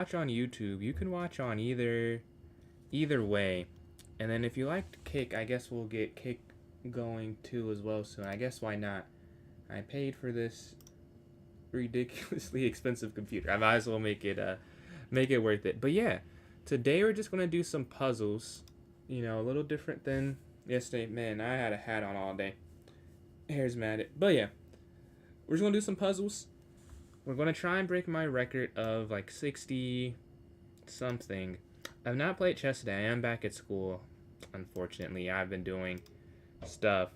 watch on YouTube, you can watch on either way. And then if you like Kick, I guess we'll get Kick going too as well soon. I guess why not? I paid for this ridiculously expensive computer. I might as well make it worth it. But yeah, today we're just gonna do some puzzles. You know, a little different than yesterday. Man, I had a hat on all day. Hair's matted. But yeah, we're just gonna do some puzzles. We're gonna try and break my record of like 60 something. I've not played chess today. I am back at school. Unfortunately, I've been doing stuff.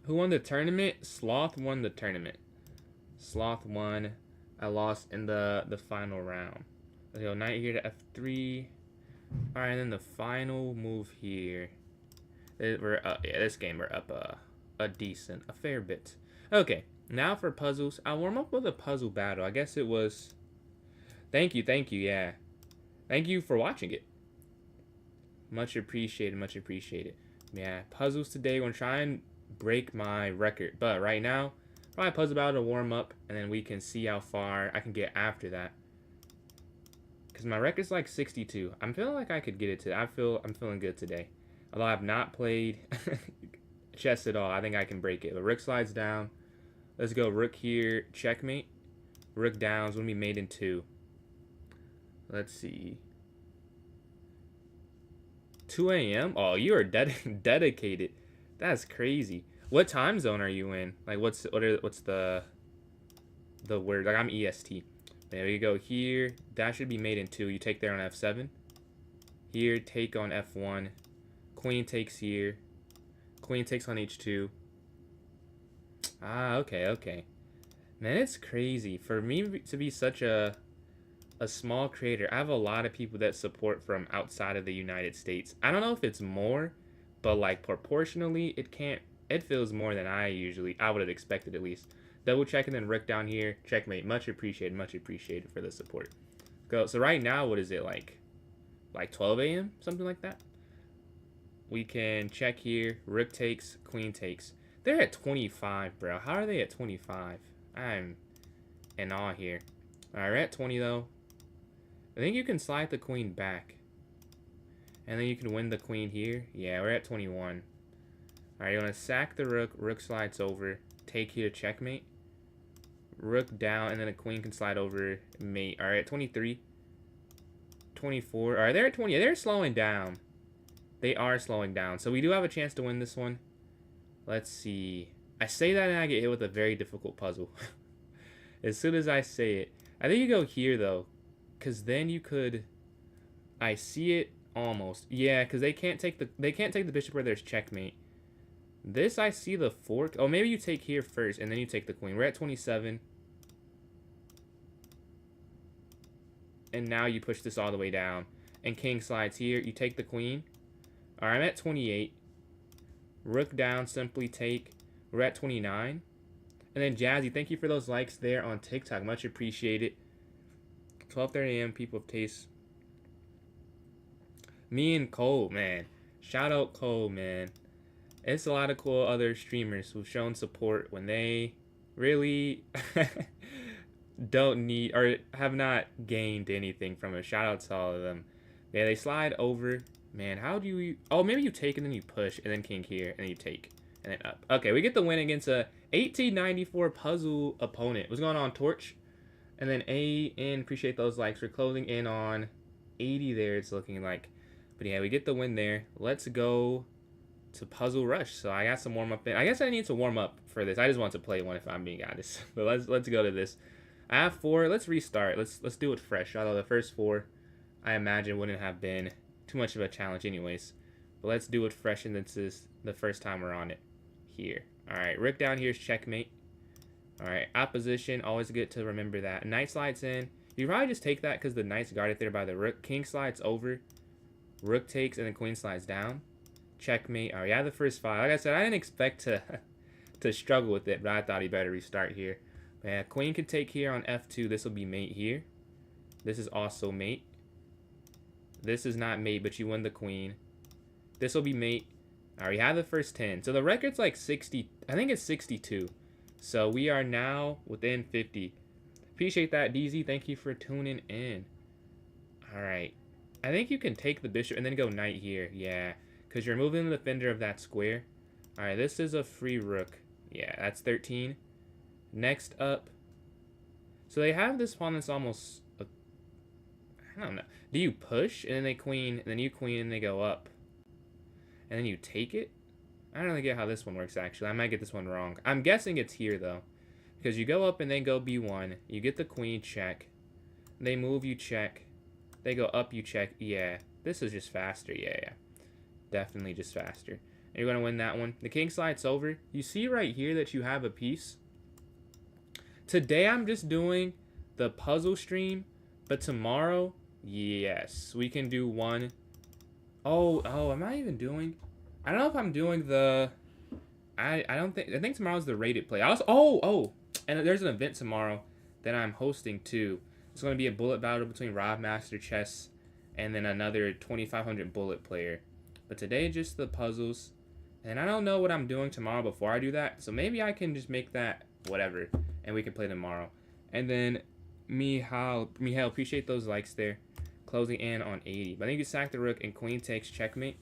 Who won the tournament? Sloth won the tournament. Sloth won. I lost in the final round. Let's go knight here to f3. All right, and then the final move here. We're up. Yeah, this game we're up a fair bit. Okay, now for puzzles. I'll warm up with a puzzle battle. I guess it was. Thank you. Yeah, thank you for watching it. Much appreciated. Yeah, puzzles today. We're gonna try and break my record, but right now, probably puzzle battle to warm up, and then we can see how far I can get after that. Cause my record's like 62. I'm feeling like I could get it to. I'm feeling good today. Although I've not played chess at all, I think I can break it. But rook slides down. Let's go rook here, checkmate. Rook down is gonna be made in 2. Let's see. 2 a.m. Oh, you are dedicated. That's crazy. What time zone are you in? Like, what's the word? Like, I'm EST. There you go. Here, that should be made in 2. You take there on f7. Here, take on f1. Queen takes here. Queen takes on h2. Ah, okay. Man, it's crazy. For me to be such a small creator, I have a lot of people that support from outside of the United States. I don't know if it's more, but like proportionally, it feels more than I would have expected at least. Double check and then rook down here. Checkmate. Much appreciated for the support. Go. So right now, what is it like? Like 12 a.m. Something like that. We can check here. Rook takes. Queen takes. They're at 25, bro. How are they at 25? I'm in awe here. All right, we're at 20 though. I think you can slide the queen back. And then you can win the queen here. Yeah, we're at 21. Alright, you want to sack the rook. Rook slides over. Take here, checkmate. Rook down, and then a queen can slide over. Mate. Alright, 23. 24. Alright, they're at 20. They're slowing down. They are slowing down. So we do have a chance to win this one. Let's see. I say that and I get hit with a very difficult puzzle. As soon as I say it. I think you go here, though. Because then you could... I see it almost. Yeah, because they can't take the bishop where there's checkmate. This, I see the fork. Oh, maybe you take here first, and then you take the queen. We're at 27. And now you push this all the way down. And king slides here. You take the queen. Alright, I'm at 28. Rook down, simply take. We're at 29. And then Jazzy, thank you for those likes there on TikTok. Much appreciated. 12:30 a.m. people of taste. Me and Cole, man. Shout out Cole, man. It's a lot of cool other streamers who've shown support when they really don't need or have not gained anything from it. Shout out to all of them. Yeah, they slide over. Man, how do you... Oh, maybe you take and then you push and then king here and then you take and then up. Okay, we get the win against a 1894 puzzle opponent. What's going on, Torch? And then A-N, appreciate those likes. We're closing in on 80 there, it's looking like. But yeah, we get the win there. Let's go to Puzzle Rush. So I got some warm up in. I guess I need to warm up for this. I just want to play one if I'm being honest. But let's go to this. I have 4. Let's restart. Let's do it fresh. Although the first 4, I imagine wouldn't have been too much of a challenge anyways. But let's do it fresh, and this is the first time we're on it here. All right, rook down here is checkmate. All right, opposition, always good to remember that. Knight slides in. You probably just take that because the knight's guarded there by the rook. King slides over. Rook takes, and then queen slides down. Checkmate. All right, yeah, the first 5. Like I said, I didn't expect to struggle with it, but I thought he better restart here. Yeah, queen can take here on f2. This will be mate here. This is also mate. This is not mate, but you win the queen. This will be mate. All right, you have the first 10. So the record's like 60. I think it's 62. So we are now within 50. Appreciate that, DZ. Thank you for tuning in. All right. I think you can take the bishop and then go knight here. Yeah, because you're moving the defender of that square. All right, this is a free rook. Yeah, that's 13. Next up. So they have this pawn that's almost... I don't know. Do you push and then they queen, and then you queen and they go up? And then you take it? I don't really get how this one works, actually. I might get this one wrong. I'm guessing it's here, though. Because you go up and then go b1. You get the queen, check. They move, you check. They go up, you check. Yeah, this is just faster. Yeah. Definitely just faster. And you're going to win that one. The king slides over. You see right here that you have a piece. Today, I'm just doing the puzzle stream. But tomorrow, yes, we can do one. Oh, am I even doing... I don't know if I'm doing the... I think tomorrow's the rated play. And there's an event tomorrow that I'm hosting too. It's going to be a bullet battle between Rob Master Chess and then another 2500 bullet player. But today, just the puzzles. And I don't know what I'm doing tomorrow before I do that. So maybe I can just make that whatever. And we can play tomorrow. And then Mihail, appreciate those likes there. Closing in on 80. But I think you sack the rook and queen takes checkmate.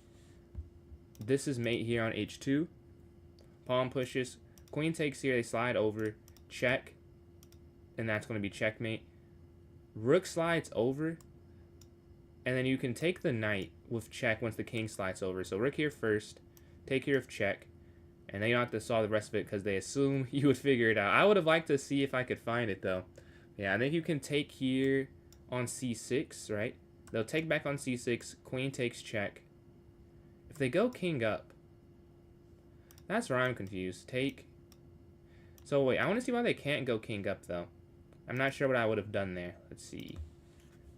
This is mate here on h2. Pawn pushes. Queen takes here. They slide over. Check. And that's going to be checkmate. Rook slides over. And then you can take the knight with check once the king slides over. So rook here first. Take here of check. And then you don't have to solve the rest of it because they assume you would figure it out. I would have liked to see if I could find it, though. Yeah, I think you can take here on c6, right? They'll take back on c6. Queen takes check. If they go king up, that's where I'm confused. Take. So wait, I want to see why they can't go king up, though. I'm not sure what I would have done there. Let's see.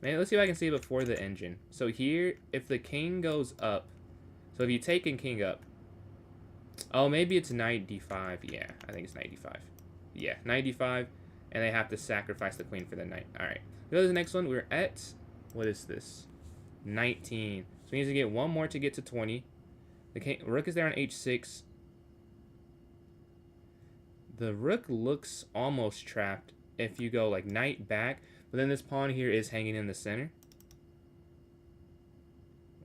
Man, let's see if I can see it before the engine. So here, if the king goes up, so if you take and king up, oh, maybe it's knight d5. Yeah, I think it's knight d5. Yeah, knight d5, and they have to sacrifice the queen for the knight. All right, go to the next one. We're at, what is this? 19. So we need to get one more to get to 20. The rook is there on h6. The rook looks almost trapped if you go like knight back, but then this pawn here is hanging in the center.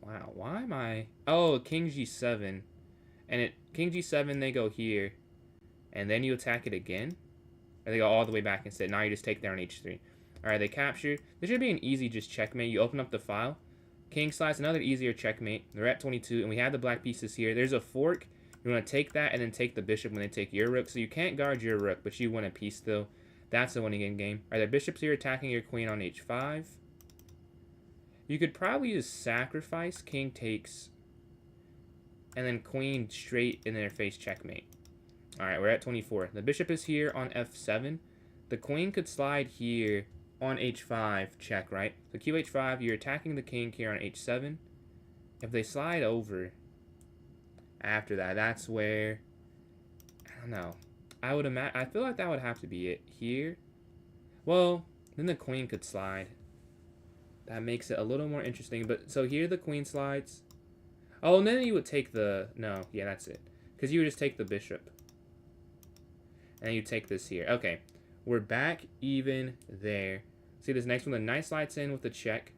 Wow, why am I... Oh, king g7. And king g7, they go here. And then you attack it again. Or they go all the way back instead. Now you just take there on h3. Alright, they capture. This should be an easy just checkmate. You open up the file. King slides, another easier checkmate. They're at 22, and we have the black pieces here. There's a fork. You want to take that and then take the bishop when they take your rook. So you can't guard your rook, but you win a piece still. That's the winning in game. Alright, the bishops here attacking your queen on h5. You could probably just sacrifice. King takes. And then queen straight in their face checkmate. Alright, we're at 24. The bishop is here on f7. The queen could slide here on h5, check, right? So qh5, you're attacking the king here on h7. If they slide over after that, that's where, I don't know. I feel like that would have to be it here. Well, then the queen could slide. That makes it a little more interesting. But so here the queen slides. Oh, and then you would take the, no, yeah, that's it. Because you would just take the bishop. And you take this here. Okay, we're back even there. See this next one, the knight slides in with the check.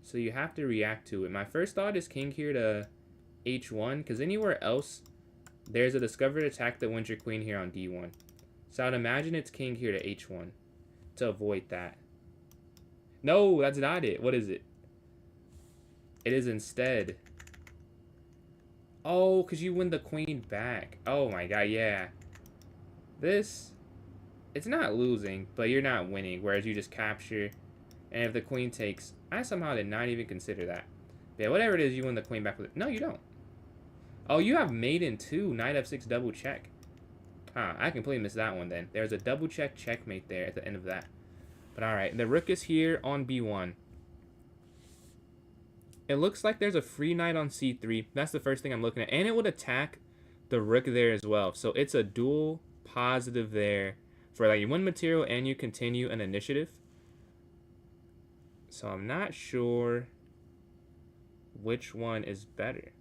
So you have to react to it. My first thought is king here to h1, because anywhere else, there's a discovered attack that wins your queen here on d1. So I would imagine it's king here to h1 to avoid that. No, that's not it. What is it? It is instead. Oh, because you win the queen back. Oh my god, yeah. This, it's not losing, but you're not winning, whereas you just capture. And if the queen takes, I somehow did not even consider that. Yeah, whatever it is, you win the queen back with it. No, you don't. Oh, you have maiden too. Knight f6 double check. Huh, I completely missed that one then. There's a double check checkmate there at the end of that. But alright, the rook is here on b1. It looks like there's a free knight on c3. That's the first thing I'm looking at. And it would attack the rook there as well. So it's a dual positive there. For like you win material and you continue an initiative. So I'm not sure which one is better.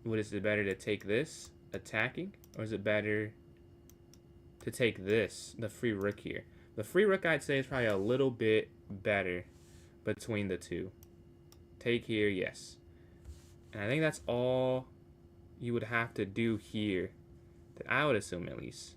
Is it better to take this, attacking? Or is it better to take this, the free rook here. The free rook, I'd say, is probably a little bit better between the two. Take here, yes. And I think that's all you would have to do here. That I would assume, at least.